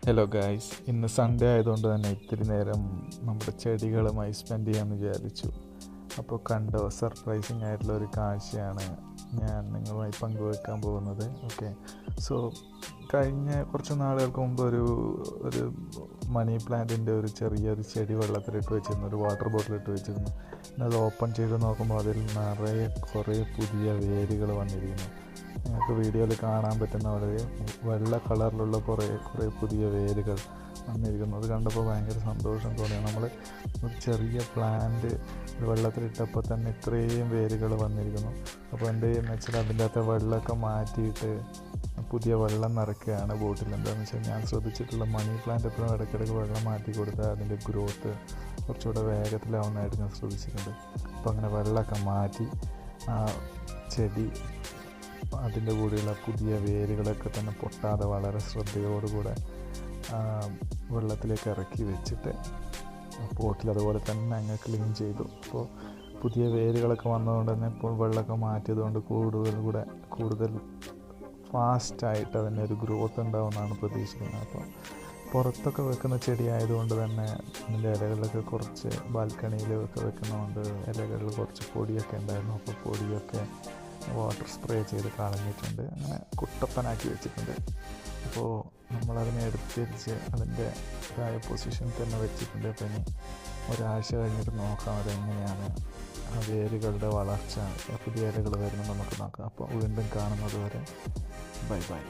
Hello guys, ഇന്ന് Sunday ആയതുകൊണ്ട് തന്നെ ഇത്തിരി നേരം നമ്മുടെ ചെടികളുമായി സ്പെൻഡ് ചെയ്യാമെന്ന് വിചാരിച്ചു. അപ്പോൾ കണ്ടോ, സർപ്രൈസിങ് ആയിട്ടുള്ള ഒരു കാഴ്ചയാണ് ഞാൻ നിങ്ങളുമായി പങ്കുവെക്കാൻ പോകുന്നത്. ഓക്കെ, സോ കഴിഞ്ഞ കുറച്ച് നാളുകൾക്ക് മുമ്പ് ഒരു മണി പ്ലാന്റിൻ്റെ ഒരു ചെറിയൊരു ചെടി വെള്ളത്തിലിട്ട് വെച്ചിരുന്നു, ഒരു വാട്ടർ ബോട്ടിലിട്ട് വെച്ചിരുന്നു. അത് ഓപ്പൺ ചെയ്ത് നോക്കുമ്പോൾ അതിൽ നിറയെ കുറേ പുതിയ വേരുകൾ വന്നിരിക്കുന്നു. നിങ്ങൾക്ക് വീഡിയോയിൽ കാണാൻ പറ്റുന്ന വളരെ വെള്ള കളറിലുള്ള കുറേ പുതിയ വേരുകൾ വന്നിരിക്കുന്നു. അത് കണ്ടപ്പോൾ ഭയങ്കര സന്തോഷം തോന്നി. നമ്മൾ ഒരു ചെറിയ പ്ലാന്റ് വെള്ളത്തിലിട്ടപ്പോൾ തന്നെ ഇത്രയും വേരുകൾ വന്നിരിക്കുന്നു. അപ്പോൾ എന്ത് ചെയ്യുന്നത് വെച്ചാൽ അതിൻ്റെ അകത്തെ വെള്ളമൊക്കെ മാറ്റിയിട്ട് പുതിയ വെള്ളം നിറയ്ക്കുകയാണ് ബോട്ടിൽ. എന്താണെന്ന് വെച്ചാൽ ഞാൻ ശ്രദ്ധിച്ചിട്ടുള്ള മണി പ്ലാന്റ് എപ്പോഴും ഇടയ്ക്കിടയ്ക്ക് വെള്ളം മാറ്റി കൊടുത്താൽ അതിൻ്റെ ഗ്രോത്ത് കുറച്ചുകൂടെ വേഗത്തിലാവുന്നതായിട്ട് ഞാൻ ശ്രദ്ധിച്ചിട്ടുണ്ട്. അപ്പോൾ അങ്ങനെ വെള്ളമൊക്കെ മാറ്റി ആ ചെടി അതിൻ്റെ കൂടെയുള്ള പുതിയ വേരുകളൊക്കെ തന്നെ പൊട്ടാതെ വളരെ ശ്രദ്ധയോടുകൂടെ വെള്ളത്തിലേക്ക് ഇറക്കി വെച്ചിട്ട് പോട്ടിൽ അതുപോലെ തന്നെ അങ്ങ് ക്ലീൻ ചെയ്തു. അപ്പോൾ പുതിയ വേരുകളൊക്കെ വന്നതുകൊണ്ട് തന്നെ ഇപ്പോൾ വെള്ളമൊക്കെ മാറ്റിയതുകൊണ്ട് കൂടുതൽ ഫാസ്റ്റായിട്ട് അതിൻ്റെ ഒരു ഗ്രോത്ത് ഉണ്ടാവുമെന്നാണ് പ്രതീക്ഷിക്കുന്നത്. അപ്പോൾ പുറത്തൊക്കെ വെക്കുന്ന ചെടി ആയതുകൊണ്ട് തന്നെ അതിൻ്റെ ഇലകളിലൊക്കെ കുറച്ച് ബാൽക്കണിയിലൊക്കെ വെക്കുന്നതുകൊണ്ട് ഇലകളിൽ കുറച്ച് പൊടിയൊക്കെ ഉണ്ടായിരുന്നു. അപ്പോൾ പൊടിയൊക്കെ വാട്ടർ സ്പ്രേ ചെയ്ത് കളഞ്ഞിട്ടുണ്ട്, അങ്ങനെ കുട്ടപ്പനാക്കി വെച്ചിട്ടുണ്ട്. അപ്പോൾ നമ്മളതിനെ എടുത്തിരിച്ച് അതിൻ്റെ പൊസിഷനിൽ തന്നെ വെച്ചിട്ടുണ്ട്. അപ്പോൾ ഇനി ഒരാഴ്ച കഴിഞ്ഞിട്ട് നോക്കാം അതെങ്ങനെയാണ് ആ വേരുകളുടെ വളർച്ച, പുതിയ ഇലകൾ വരുന്നത് നമുക്ക് നോക്കാം. അപ്പോൾ വീണ്ടും കാണുന്നത് വരെ ബൈ ബൈ.